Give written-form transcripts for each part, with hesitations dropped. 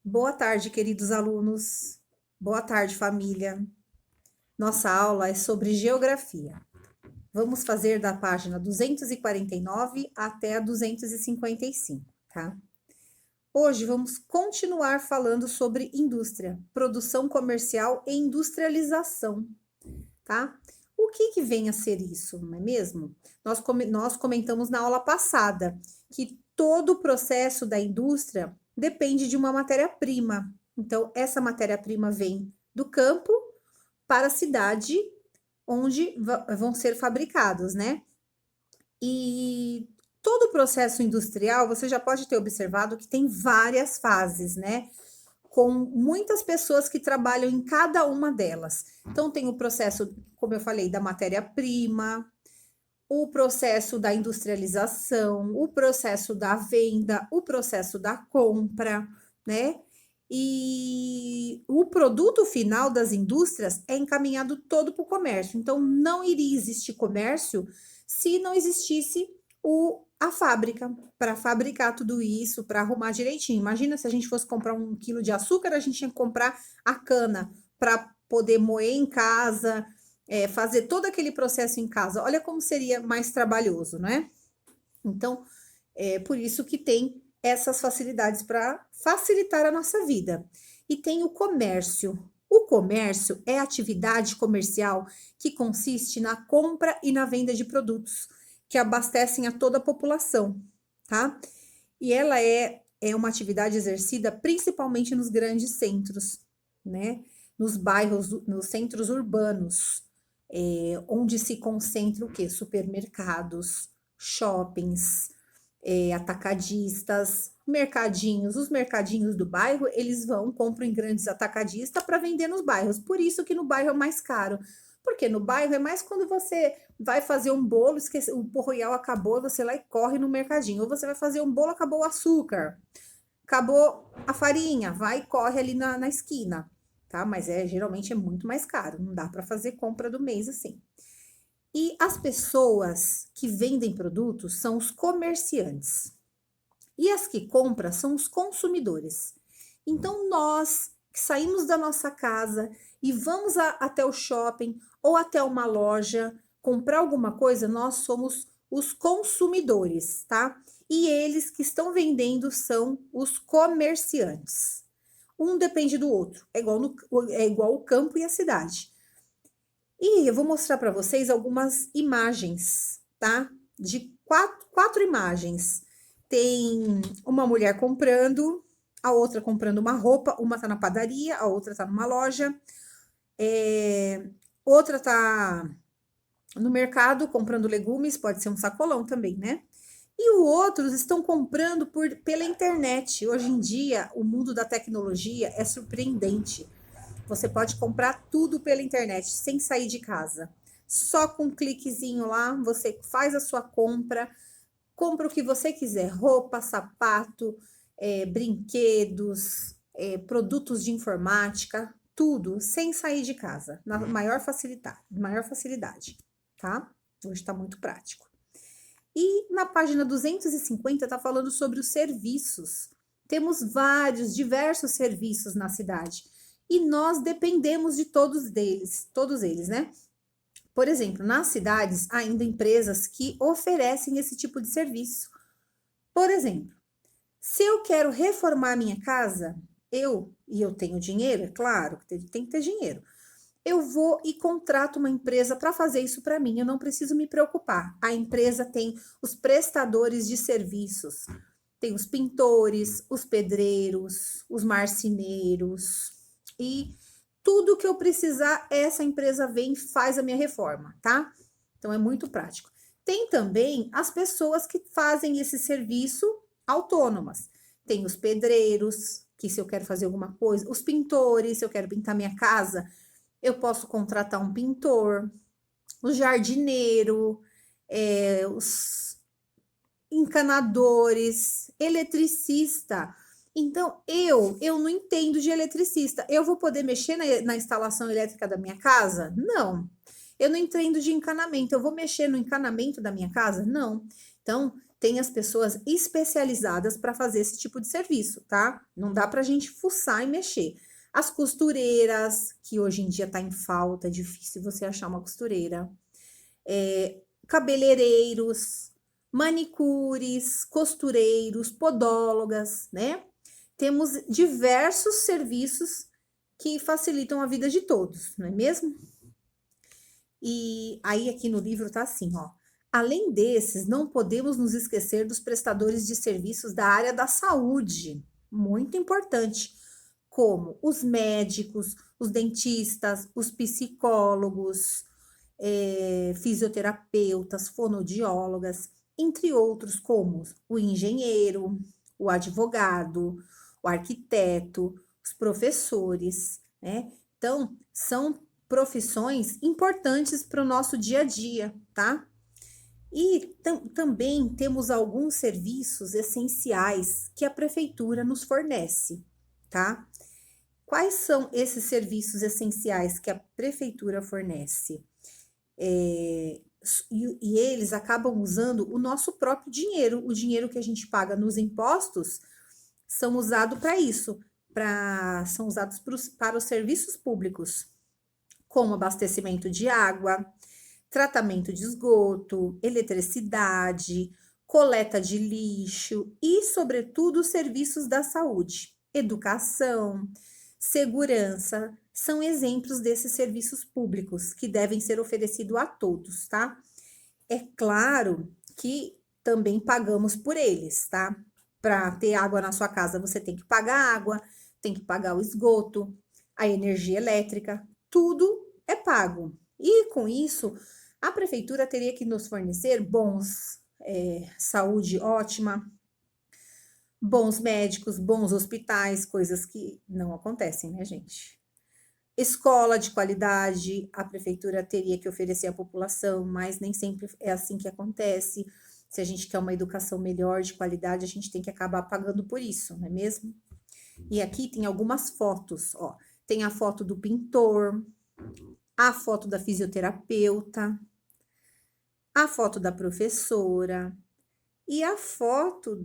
Boa tarde, queridos alunos. Boa tarde, família. Nossa aula é sobre geografia. Vamos fazer da página 249 até a 255, tá? Hoje vamos continuar falando sobre indústria, produção comercial e industrialização, tá? O que vem a ser isso, não é mesmo? Nós comentamos na aula passada que todo o processo da indústria depende de uma matéria-prima. Então, essa matéria-prima vem do campo para a cidade onde vão ser fabricados, né? E todo o processo industrial, você já pode ter observado que tem várias fases, né? Com muitas pessoas que trabalham em cada uma delas. Então, tem o processo, como eu falei, da matéria-prima, o processo da industrialização, o processo da venda, o processo da compra, né? E o produto final das indústrias é encaminhado todo para o comércio. Então, não iria existir comércio se não existisse a fábrica para fabricar tudo isso, para arrumar direitinho. Imagina se a gente fosse comprar 1 quilo de açúcar, a gente tinha que comprar a cana para poder moer em casa, fazer todo aquele processo em casa. Olha como seria mais trabalhoso, né? Então, é por isso que tem essas facilidades para facilitar a nossa vida. E tem o comércio. O comércio é a atividade comercial que consiste na compra e na venda de produtos que abastecem a toda a população, tá? E ela é uma atividade exercida principalmente nos grandes centros, né? Nos bairros, nos centros urbanos, onde se concentra o quê? Supermercados, shoppings, atacadistas, mercadinhos. Os mercadinhos do bairro, eles vão, compram em grandes atacadistas para vender nos bairros. Por isso que no bairro é mais caro. Porque no bairro é mais quando você vai fazer um bolo, esquece, o pão royal acabou, você lá e corre no mercadinho. Ou você vai fazer um bolo, acabou o açúcar, acabou a farinha, vai e corre ali na esquina, tá? Mas geralmente é muito mais caro, não dá para fazer compra do mês assim. E as pessoas que vendem produtos são os comerciantes. E as que compram são os consumidores. Então, nós que saímos da nossa casa e vamos até o shopping ou até uma loja comprar alguma coisa, nós somos os consumidores, tá? E eles que estão vendendo são os comerciantes. Um depende do outro, é igual o campo e a cidade. E eu vou mostrar para vocês algumas imagens, tá? De quatro imagens. Tem uma mulher comprando, a outra comprando uma roupa, uma tá na padaria, a outra tá numa loja, outra tá no mercado comprando legumes, pode ser um sacolão também, né? E os outros estão comprando pela internet. Hoje em dia, o mundo da tecnologia é surpreendente. Você pode comprar tudo pela internet, sem sair de casa. Só com um cliquezinho lá, você faz a sua compra, compra o que você quiser: roupa, sapato, brinquedos, produtos de informática, tudo sem sair de casa, na maior facilidade, tá? Hoje está muito prático. E na página 250 está falando sobre os serviços. Temos diversos serviços na cidade. E nós dependemos de todos eles, né? Por exemplo, nas cidades, há ainda empresas que oferecem esse tipo de serviço. Por exemplo, se eu quero reformar minha casa, eu tenho dinheiro, é claro, tem que ter dinheiro. Eu vou e contrato uma empresa para fazer isso para mim, eu não preciso me preocupar. A empresa tem os prestadores de serviços, tem os pintores, os pedreiros, os marceneiros e tudo que eu precisar, essa empresa vem e faz a minha reforma, tá? Então é muito prático. Tem também as pessoas que fazem esse serviço autônomas. Tem os pedreiros, que se eu quero fazer alguma coisa, os pintores, se eu quero pintar minha casa, eu posso contratar um pintor, o jardineiro, os encanadores, eletricista. Então, eu não entendo de eletricista. Eu vou poder mexer na instalação elétrica da minha casa? Não. Eu não entendo de encanamento. Eu vou mexer no encanamento da minha casa? Não. Então, tem as pessoas especializadas para fazer esse tipo de serviço, tá? Não dá pra gente fuçar e mexer. As costureiras, que hoje em dia tá em falta, é difícil você achar uma costureira. Cabeleireiros, manicures, costureiros, podólogas, né? Temos diversos serviços que facilitam a vida de todos, não é mesmo? E aí aqui no livro tá assim, ó. Além desses, não podemos nos esquecer dos prestadores de serviços da área da saúde, muito importante, como os médicos, os dentistas, os psicólogos, fisioterapeutas, fonoaudiólogas, entre outros, como o engenheiro, o advogado, o arquiteto, os professores, né? Então, são profissões importantes para o nosso dia a dia, tá? E também temos alguns serviços essenciais que a prefeitura nos fornece, tá? Quais são esses serviços essenciais que a prefeitura fornece? E eles acabam usando o nosso próprio dinheiro, o dinheiro que a gente paga nos impostos, são usados para isso, são usados para os serviços públicos, como abastecimento de água, tratamento de esgoto, eletricidade, coleta de lixo e, sobretudo, serviços da saúde, educação, segurança, são exemplos desses serviços públicos que devem ser oferecidos a todos, tá? É claro que também pagamos por eles, tá? Para ter água na sua casa, você tem que pagar água, tem que pagar o esgoto, a energia elétrica, tudo é pago. E com isso, a prefeitura teria que nos fornecer saúde ótima, bons médicos, bons hospitais, coisas que não acontecem, né, gente? Escola de qualidade, a prefeitura teria que oferecer à população, mas nem sempre é assim que acontece. Se a gente quer uma educação melhor, de qualidade, a gente tem que acabar pagando por isso, não é mesmo? E aqui tem algumas fotos, ó. Tem a foto do pintor, a foto da fisioterapeuta, a foto da professora e a foto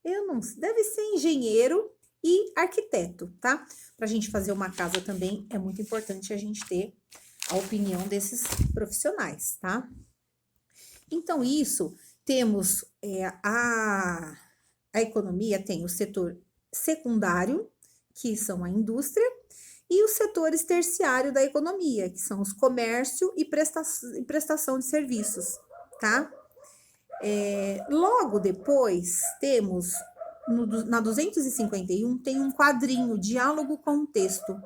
eu não sei, deve ser engenheiro e arquiteto, tá? Para a gente fazer uma casa também é muito importante a gente ter a opinião desses profissionais, tá? Então, isso, temos a economia tem o setor secundário, que são a indústria, e os setores terciários da economia, que são os comércio e prestação de serviços, tá? Logo depois, temos na 251, tem um quadrinho, diálogo com texto.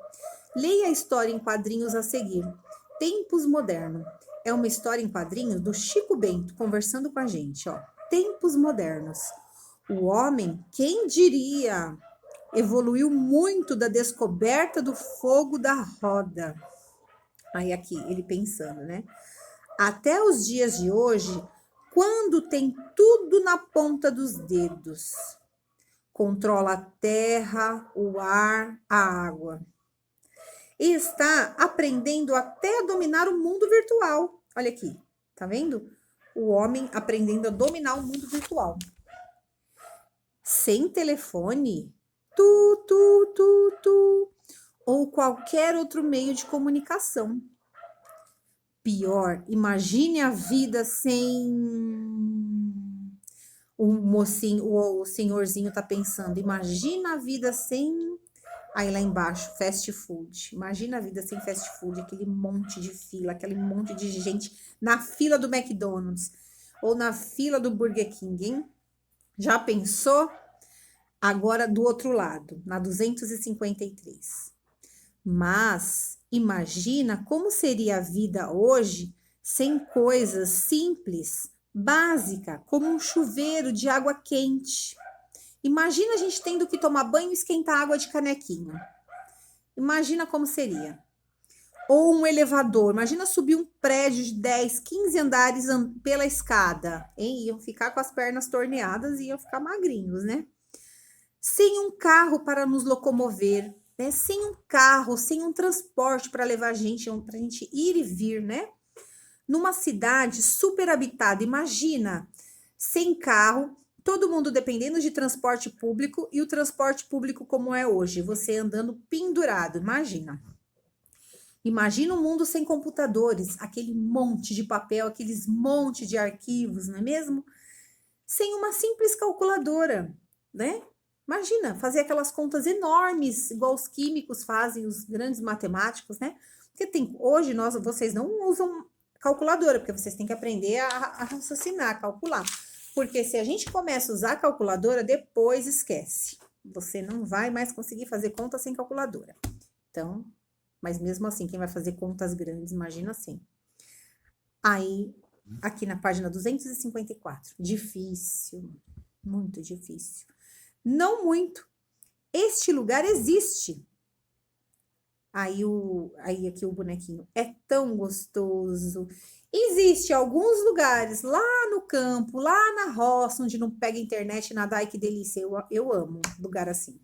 Leia a história em quadrinhos a seguir. Tempos Modernos. É uma história em quadrinhos do Chico Bento, conversando com a gente, ó. Tempos Modernos. O homem, quem diria, evoluiu muito da descoberta do fogo da roda. Aí aqui, ele pensando, né? Até os dias de hoje, quando tem tudo na ponta dos dedos. Controla a terra, o ar, a água. E está aprendendo até a dominar o mundo virtual. Olha aqui, tá vendo? O homem aprendendo a dominar o mundo virtual. Sem telefone, ou qualquer outro meio de comunicação. Pior, imagine a vida sem o mocinho, o senhorzinho tá pensando, imagina a vida sem. Aí lá embaixo, fast food. Imagina a vida sem fast food, aquele monte de fila, aquele monte de gente na fila do McDonald's ou na fila do Burger King, hein? Já pensou? Agora do outro lado, na 253. Mas imagina como seria a vida hoje sem coisas simples, básicas, como um chuveiro de água quente. Imagina a gente tendo que tomar banho e esquentar água de canequinho. Imagina como seria. Ou um elevador. Imagina subir um prédio de 10, 15 andares pela escada. Hein? Iam ficar com as pernas torneadas e iam ficar magrinhos, né? Sem um carro para nos locomover, né? Sem um carro, sem um transporte para levar a gente ir e vir, né? Numa cidade super habitada. Imagina sem carro, todo mundo dependendo de transporte público e o transporte público como é hoje, você andando pendurado, imagina. Imagina um mundo sem computadores, aquele monte de papel, aqueles monte de arquivos, não é mesmo? Sem uma simples calculadora, né? Imagina, fazer aquelas contas enormes, igual os químicos fazem, os grandes matemáticos, né? Porque hoje vocês não usam calculadora, porque vocês têm que aprender a raciocinar, a calcular. Porque se a gente começa a usar a calculadora, depois esquece. Você não vai mais conseguir fazer conta sem calculadora. Então, mas mesmo assim, quem vai fazer contas grandes, imagina assim. Aí, aqui na página 254, difícil, muito difícil. Não muito. Este lugar existe. Aí aqui o bonequinho é tão gostoso. Existe alguns lugares lá no campo, lá na roça, onde não pega internet, nada. Ai, que delícia. Eu amo lugar assim.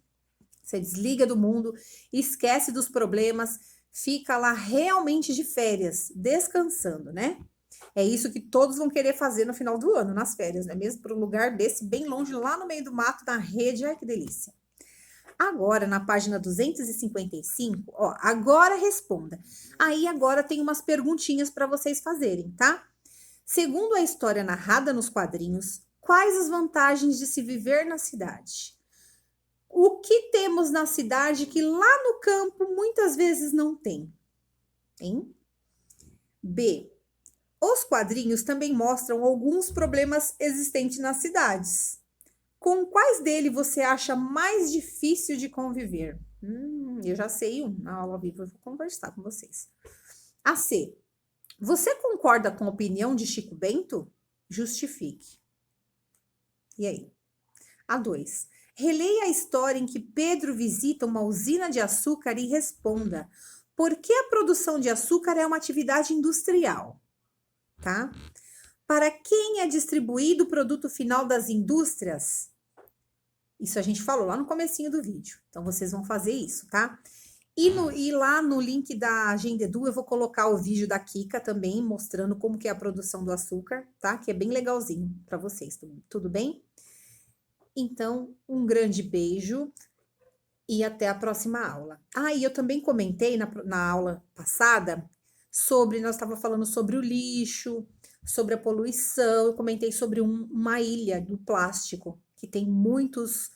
Você desliga do mundo, esquece dos problemas, fica lá realmente de férias, descansando, né? É isso que todos vão querer fazer no final do ano, nas férias, né? Mesmo para um lugar desse, bem longe, lá no meio do mato, na rede. Ai, que delícia. Agora, na página 255, ó, agora responda. Aí agora tem umas perguntinhas para vocês fazerem, tá? Segundo a história narrada nos quadrinhos, quais as vantagens de se viver na cidade? O que temos na cidade que lá no campo muitas vezes não tem? Hein? B. Os quadrinhos também mostram alguns problemas existentes nas cidades. Com quais dele você acha mais difícil de conviver? Eu já sei um, na aula viva eu vou conversar com vocês. A C. Você concorda com a opinião de Chico Bento? Justifique. E aí? A 2. Releia a história em que Pedro visita uma usina de açúcar e responda: por que a produção de açúcar é uma atividade industrial? Tá? Para quem é distribuído o produto final das indústrias? Isso a gente falou lá no comecinho do vídeo. Então, vocês vão fazer isso, tá? E lá no link da Agenda Edu, eu vou colocar o vídeo da Kika também, mostrando como que é a produção do açúcar, tá? Que é bem legalzinho para vocês, tudo bem? Então, um grande beijo e até a próxima aula. E eu também comentei na aula passada nós estávamos falando sobre o lixo, sobre a poluição, eu comentei sobre uma ilha do plástico, que tem muitos,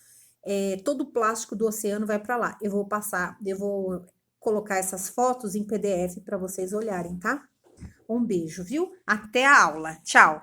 todo o plástico do oceano vai para lá. Eu vou colocar essas fotos em PDF para vocês olharem, tá? Um beijo, viu? Até a aula. Tchau!